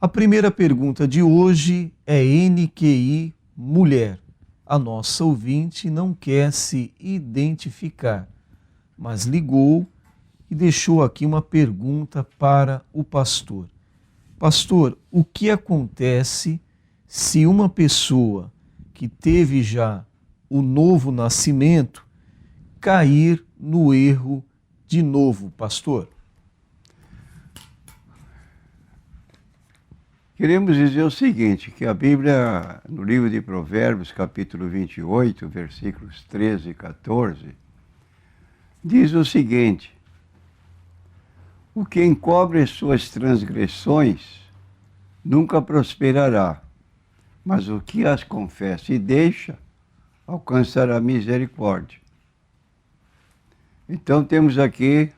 A primeira pergunta de hoje é NQI Mulher. A nossa ouvinte não quer se identificar, mas ligou e deixou aqui uma pergunta para o pastor. Pastor, o que acontece se uma pessoa que teve já o novo nascimento cair no erro de novo, pastor? Queremos dizer o seguinte, que a Bíblia, no livro de Provérbios, capítulo 28, versículos 13 e 14, diz o seguinte: o que encobre as suas transgressões nunca prosperará, mas o que as confessa e deixa alcançará misericórdia. Então temos aqui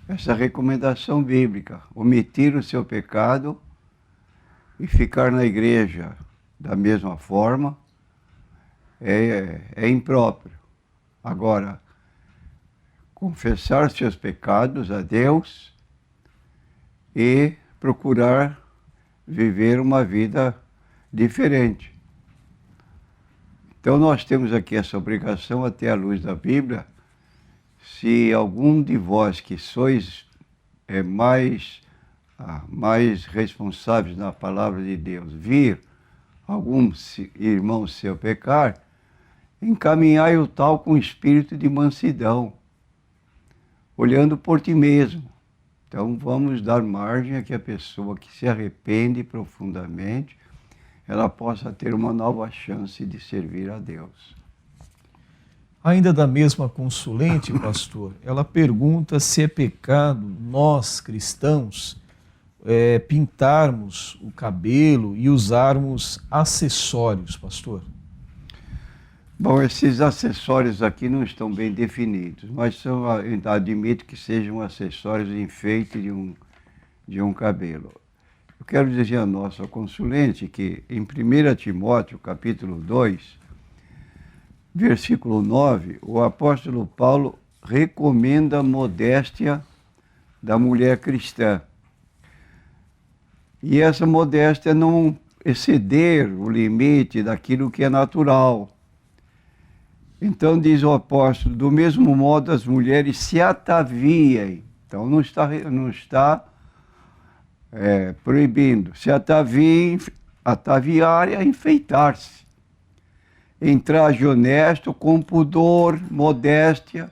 essa recomendação bíblica: omitir o seu pecado e ficar na igreja da mesma forma é impróprio. Agora, confessar seus pecados a Deus e procurar viver uma vida diferente. Então nós temos aqui essa obrigação, até à luz da Bíblia. Se algum de vós que sois mais responsáveis na palavra de Deus, vir algum irmão seu pecar, encaminhai o tal com espírito de mansidão, olhando por ti mesmo. Então vamos dar margem a que a pessoa que se arrepende profundamente, ela possa ter uma nova chance de servir a Deus. Ainda da mesma consulente, pastor, ela pergunta se é pecado nós, cristãos, pintarmos o cabelo e usarmos acessórios, pastor. Bom, esses acessórios aqui não estão bem definidos, mas admito que sejam acessórios de enfeite de um cabelo. Eu quero dizer à nossa consulente que em 1 Timóteo, capítulo 2, versículo 9, o apóstolo Paulo recomenda a modéstia da mulher cristã. E essa modéstia não exceder o limite daquilo que é natural. Então diz o apóstolo, do mesmo modo as mulheres se ataviem. Então não está proibindo. Se ataviem, ataviar é enfeitar-se. Em traje honesto, com pudor, modéstia,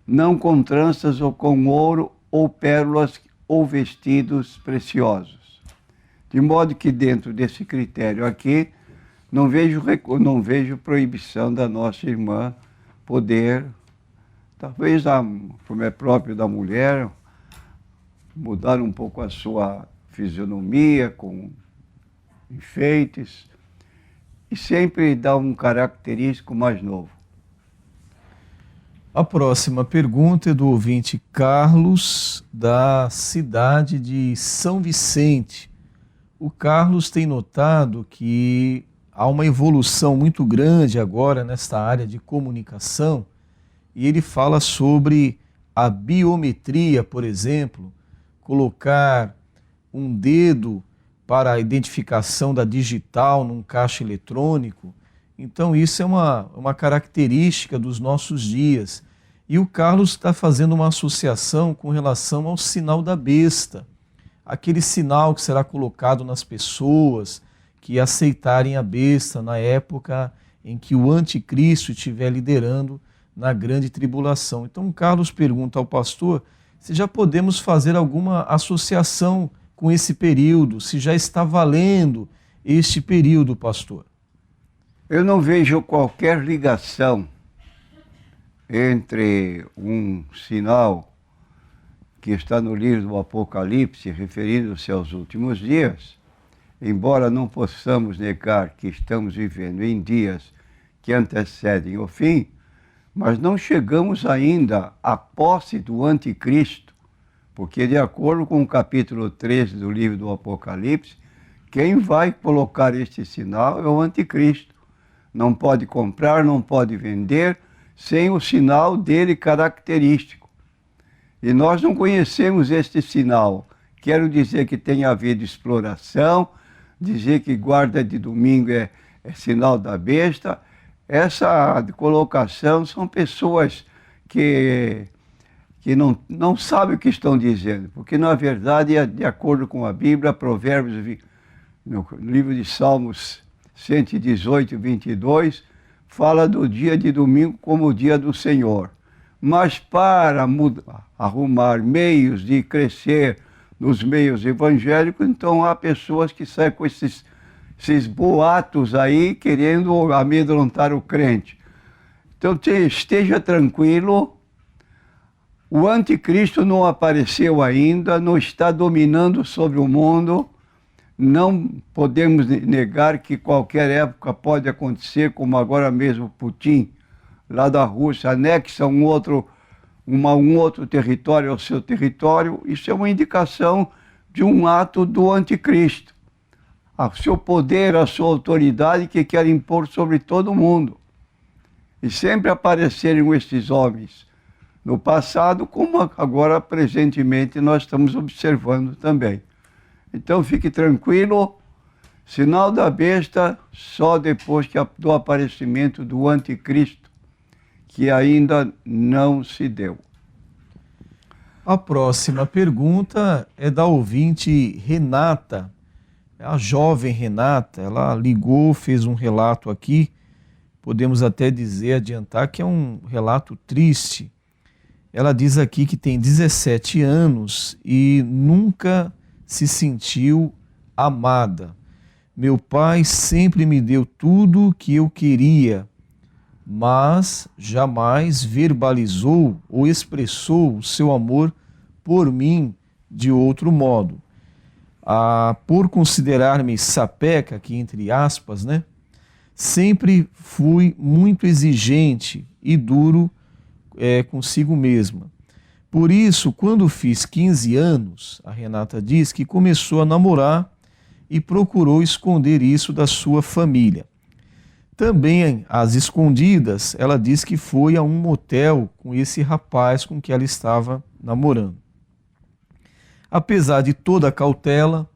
não com tranças ou com ouro, ou pérolas, ou vestidos preciosos. De modo que dentro desse critério aqui, não vejo proibição da nossa irmã poder, talvez, como é próprio da mulher, mudar um pouco a sua fisionomia com enfeites e sempre dar um característico mais novo. A próxima pergunta é do ouvinte Carlos, da cidade de São Vicente. O Carlos tem notado que há uma evolução muito grande agora nesta área de comunicação e ele fala sobre a biometria, por exemplo, colocar um dedo para a identificação da digital num caixa eletrônico. Então isso é uma característica dos nossos dias. E o Carlos está fazendo uma associação com relação ao sinal da besta, aquele sinal que será colocado nas pessoas que aceitarem a besta na época em que o anticristo estiver liderando na grande tribulação. Então, Carlos pergunta ao pastor se já podemos fazer alguma associação com esse período, se já está valendo este período, pastor. Eu não vejo qualquer ligação entre um sinal que está no livro do Apocalipse, referindo-se aos últimos dias, embora não possamos negar que estamos vivendo em dias que antecedem o fim, mas não chegamos ainda à posse do anticristo, porque de acordo com o capítulo 13 do livro do Apocalipse, quem vai colocar este sinal é o anticristo. Não pode comprar, não pode vender, sem o sinal dele característico. E nós não conhecemos este sinal, quero dizer que tem havido exploração, dizer que guarda de domingo é sinal da besta. Essa colocação são pessoas que não sabem o que estão dizendo, porque na verdade, de acordo com a Bíblia, Provérbios, no livro de Salmos 118, 22, fala do dia de domingo como o dia do Senhor. Mas para arrumar meios de crescer nos meios evangélicos, então há pessoas que saem com esses boatos aí, querendo amedrontar o crente. Então esteja tranquilo, o anticristo não apareceu ainda, não está dominando sobre o mundo. Não podemos negar que qualquer época pode acontecer, como agora mesmo Putin, lá da Rússia, anexa um outro território ao seu território. Isso é uma indicação de um ato do anticristo. O seu poder, a sua autoridade que quer impor sobre todo mundo. E sempre apareceram esses homens no passado, como agora, presentemente, nós estamos observando também. Então, fique tranquilo, sinal da besta só depois do aparecimento do anticristo, que ainda não se deu. A próxima pergunta é da ouvinte Renata. A jovem Renata, ela ligou, fez um relato aqui, podemos até adiantar que é um relato triste. Ela diz aqui que tem 17 anos e nunca se sentiu amada. Meu pai sempre me deu tudo o que eu queria, mas jamais verbalizou ou expressou o seu amor por mim de outro modo. Por considerar-me sapeca, aqui entre aspas, né? Sempre fui muito exigente e duro consigo mesma. Por isso, quando fiz 15 anos, a Renata diz que começou a namorar e procurou esconder isso da sua família. Também, às escondidas, ela diz que foi a um motel com esse rapaz com que ela estava namorando. Apesar de toda a cautela,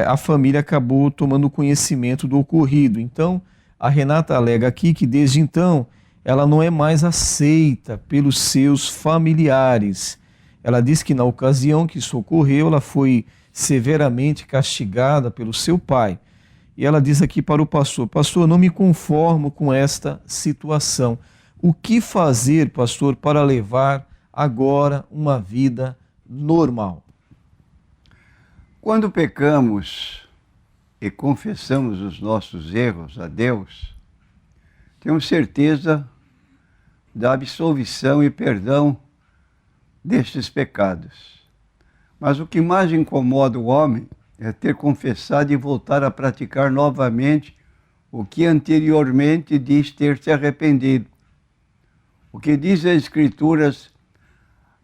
a família acabou tomando conhecimento do ocorrido. Então, a Renata alega aqui que desde então ela não é mais aceita pelos seus familiares. Ela diz que na ocasião que isso ocorreu, ela foi severamente castigada pelo seu pai. E ela diz aqui para o pastor: pastor, não me conformo com esta situação. O que fazer, pastor, para levar agora uma vida normal? Quando pecamos e confessamos os nossos erros a Deus, temos certeza da absolvição e perdão destes pecados. Mas o que mais incomoda o homem é ter confessado e voltar a praticar novamente o que anteriormente diz ter se arrependido. O que diz as Escrituras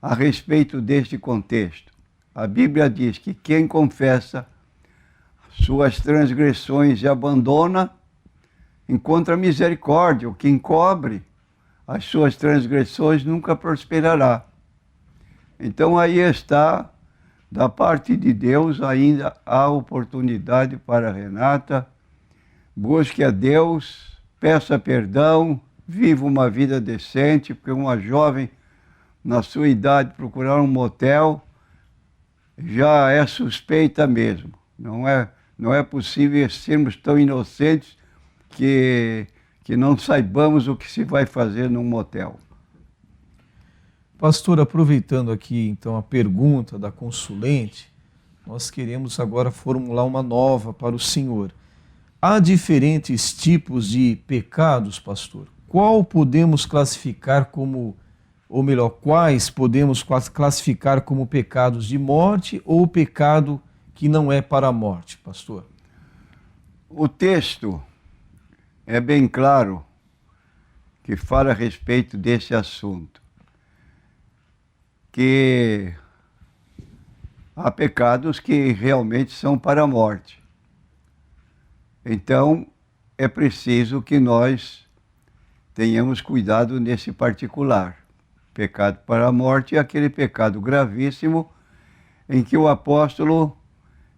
a respeito deste contexto? A Bíblia diz que quem confessa suas transgressões e abandona, encontra misericórdia. O que encobre as suas transgressões nunca prosperará. Então aí está, da parte de Deus, ainda há oportunidade para a Renata. Busque a Deus, peça perdão, viva uma vida decente, porque uma jovem, na sua idade, procurar um motel já é suspeita mesmo. Não é possível sermos tão inocentes que não saibamos o que se vai fazer num motel. Pastor, aproveitando aqui então a pergunta da consulente, nós queremos agora formular uma nova para o senhor. Há diferentes tipos de pecados, pastor? Qual podemos classificar como, ou melhor, quais podemos classificar como pecados de morte ou pecado que não é para a morte, pastor? O texto é bem claro que fala a respeito desse assunto, que há pecados que realmente são para a morte. Então, é preciso que nós tenhamos cuidado nesse particular. Pecado para a morte é aquele pecado gravíssimo em que o apóstolo,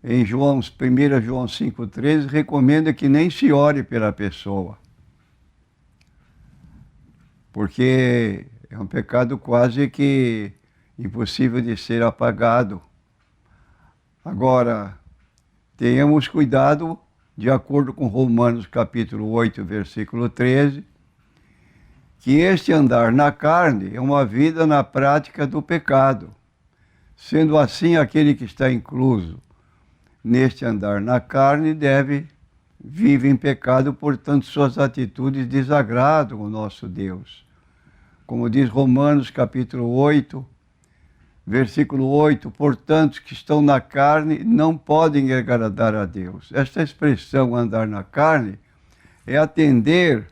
em 1 João 5,13, recomenda que nem se ore pela pessoa, porque é um pecado quase que impossível de ser apagado. Agora, tenhamos cuidado, de acordo com Romanos capítulo 8, versículo 13, que este andar na carne é uma vida na prática do pecado. Sendo assim, aquele que está incluso neste andar na carne vive em pecado, portanto suas atitudes desagradam o nosso Deus. Como diz Romanos capítulo 8, versículo 8, portanto, que estão na carne não podem agradar a Deus. Esta expressão, andar na carne, é atender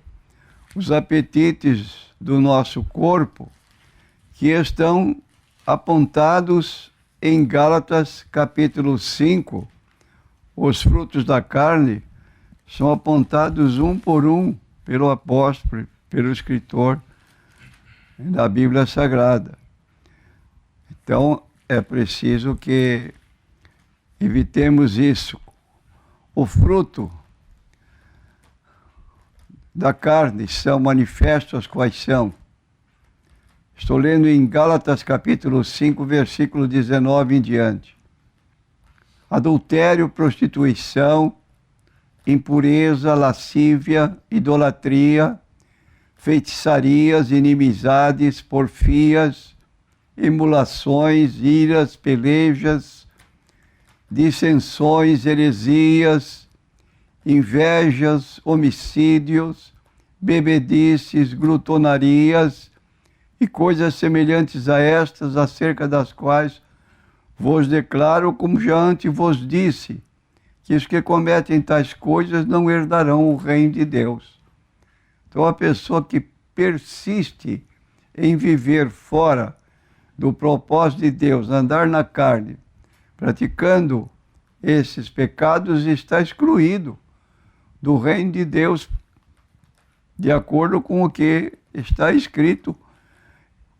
os apetites do nosso corpo, que estão apontados em Gálatas capítulo 5. Os frutos da carne são apontados um por um pelo apóstolo, pelo escritor da Bíblia Sagrada. Então, é preciso que evitemos isso. O fruto da carne são manifestos quais são. Estou lendo em Gálatas capítulo 5, versículo 19 em diante. Adultério, prostituição, impureza, lascívia, idolatria, feitiçarias, inimizades, porfias, emulações, iras, pelejas, dissensões, heresias, invejas, homicídios, bebedices, glutonarias e coisas semelhantes a estas, acerca das quais vos declaro, como já antes vos disse, que os que cometem tais coisas não herdarão o reino de Deus. Então, a pessoa que persiste em viver fora do propósito de Deus, andar na carne, praticando esses pecados, está excluído do reino de Deus, de acordo com o que está escrito.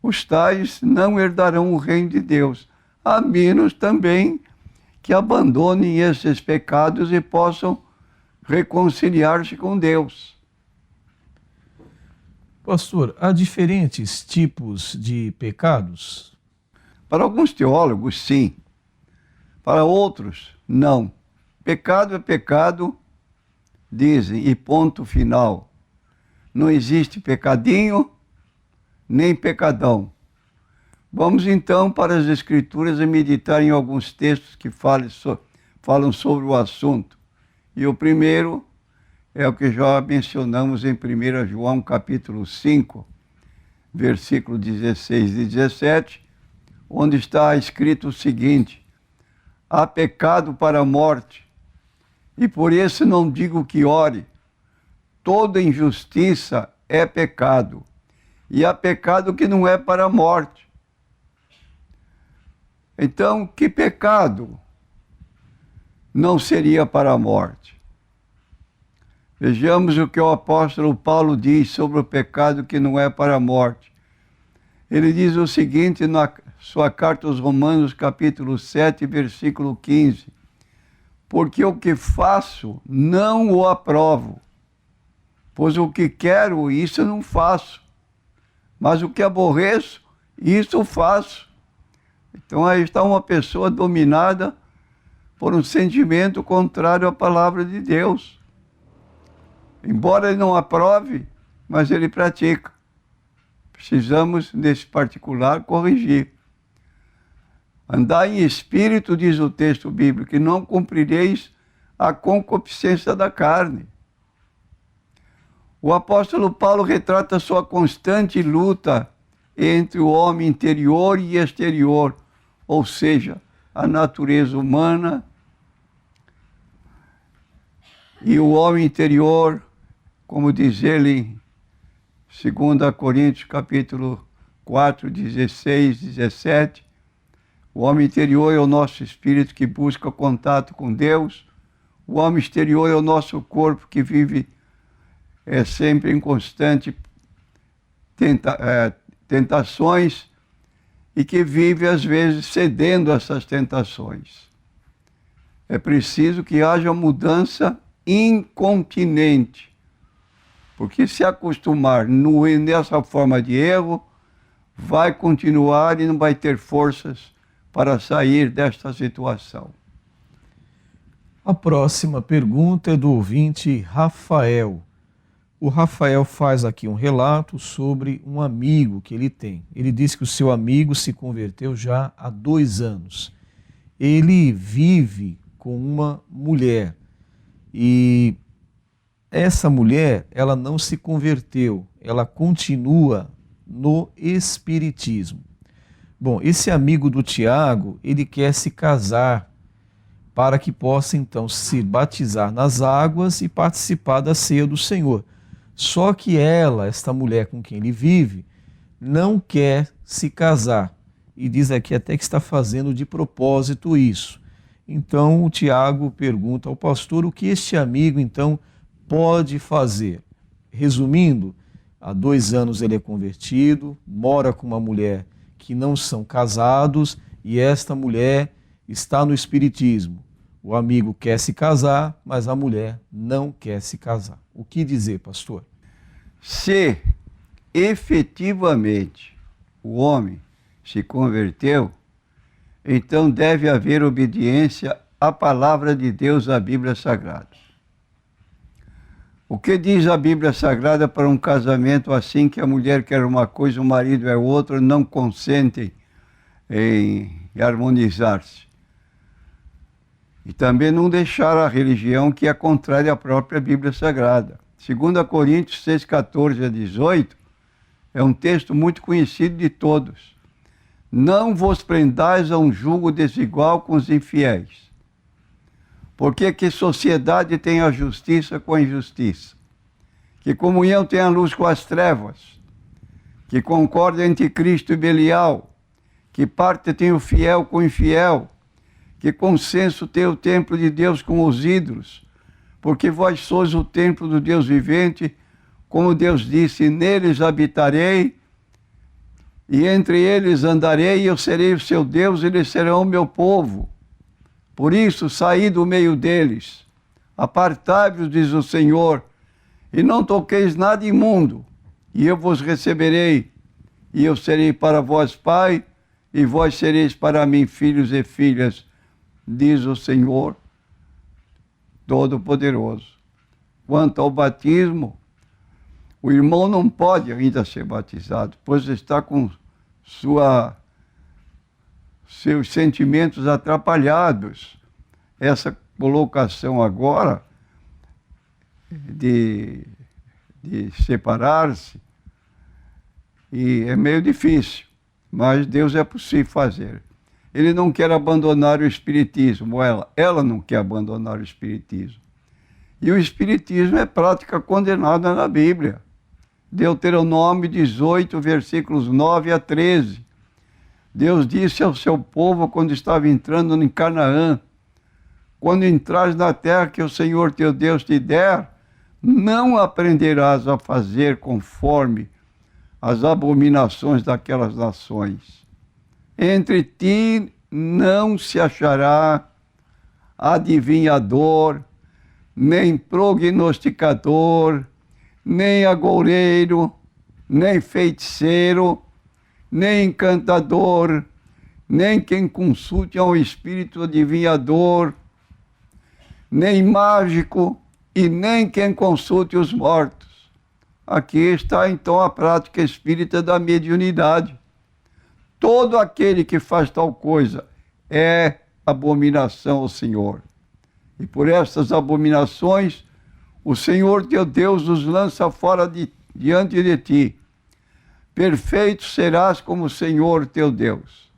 Os tais não herdarão o reino de Deus, a menos também que abandonem esses pecados e possam reconciliar-se com Deus. Pastor, há diferentes tipos de pecados? Para alguns teólogos, sim. Para outros, não. Pecado é pecado, dizem, e ponto final. Não existe pecadinho, nem pecadão. Vamos então para as Escrituras e meditar em alguns textos que falam sobre o assunto. E o primeiro é o que já mencionamos em 1 João capítulo 5, versículo 16 e 17, onde está escrito o seguinte: há pecado para a morte, e por isso não digo que ore. Toda injustiça é pecado, e há pecado que não é para a morte. Então, que pecado não seria para a morte? Vejamos o que o apóstolo Paulo diz sobre o pecado que não é para a morte. Ele diz o seguinte na sua carta aos Romanos, capítulo 7, versículo 15. Porque o que faço não o aprovo, pois o que quero, isso não faço. Mas o que aborreço, isso faço. Então aí está uma pessoa dominada por um sentimento contrário à palavra de Deus. Embora ele não aprove, mas ele pratica. Precisamos, nesse particular, corrigir. Andar em espírito, diz o texto bíblico, e não cumprireis a concupiscência da carne. O apóstolo Paulo retrata sua constante luta entre o homem interior e exterior, ou seja, a natureza humana e o homem interior, como diz ele em 2 Coríntios capítulo 4, 16, 17, o homem interior é o nosso espírito que busca contato com Deus, o homem exterior é o nosso corpo que vive sempre em constante tentações e que vive, às vezes, cedendo a essas tentações. É preciso que haja mudança incontinente, porque se acostumar nessa forma de erro, vai continuar e não vai ter forças para sair desta situação. A próxima pergunta é do ouvinte Rafael. O Rafael faz aqui um relato sobre um amigo que ele tem. Ele diz que o seu amigo se converteu já há 2 anos. Ele vive com uma mulher e essa mulher, ela não se converteu, ela continua no espiritismo. Bom, esse amigo do Tiago, ele quer se casar para que possa então se batizar nas águas e participar da ceia do Senhor. Só que ela, esta mulher com quem ele vive, não quer se casar. E diz aqui até que está fazendo de propósito isso. Então o Tiago pergunta ao pastor o que este amigo então pode fazer. Resumindo, há 2 anos ele é convertido, mora com uma mulher que não são casados e esta mulher está no espiritismo. O amigo quer se casar, mas a mulher não quer se casar. O que dizer, pastor? Se efetivamente o homem se converteu, então deve haver obediência à palavra de Deus, à Bíblia Sagrada. O que diz a Bíblia Sagrada para um casamento assim, que a mulher quer uma coisa, o marido é outra, não consentem em harmonizar-se? E também não deixar a religião que é contrária à própria Bíblia Sagrada. 2 Coríntios 6, 14 a 18, é um texto muito conhecido de todos. Não vos prendais a um jugo desigual com os infiéis. Porque que sociedade tem a justiça com a injustiça? Que comunhão tem a luz com as trevas? Que concórdia entre Cristo e Belial? Que parte tem o fiel com o infiel? Que consenso tem o templo de Deus com os ídolos? Porque vós sois o templo do Deus vivente, como Deus disse, neles habitarei, e entre eles andarei, e eu serei o seu Deus, e eles serão o meu povo. Por isso, saí do meio deles, apartai-vos, diz o Senhor, e não toqueis nada imundo, e eu vos receberei, e eu serei para vós pai, e vós sereis para mim filhos e filhas, diz o Senhor Todo-Poderoso. Quanto ao batismo, o irmão não pode ainda ser batizado, pois está com seus sentimentos atrapalhados. Essa colocação agora de separar-se e é meio difícil, mas Deus é possível fazer. Ele não quer abandonar o espiritismo, ela não quer abandonar o espiritismo. E o espiritismo é prática condenada na Bíblia. Deuteronômio 18, versículos 9 a 13. Deus disse ao seu povo quando estava entrando em Canaã: quando entrares na terra que o Senhor teu Deus te der, não aprenderás a fazer conforme as abominações daquelas nações. Entre ti não se achará adivinhador, nem prognosticador, nem agoureiro, nem feiticeiro, nem encantador, nem quem consulte a um espírito adivinhador, nem mágico, e nem quem consulte os mortos. Aqui está então a prática espírita da mediunidade. Todo aquele que faz tal coisa é abominação ao Senhor. E por estas abominações, o Senhor teu Deus os lança fora diante de ti. Perfeito serás como o Senhor teu Deus.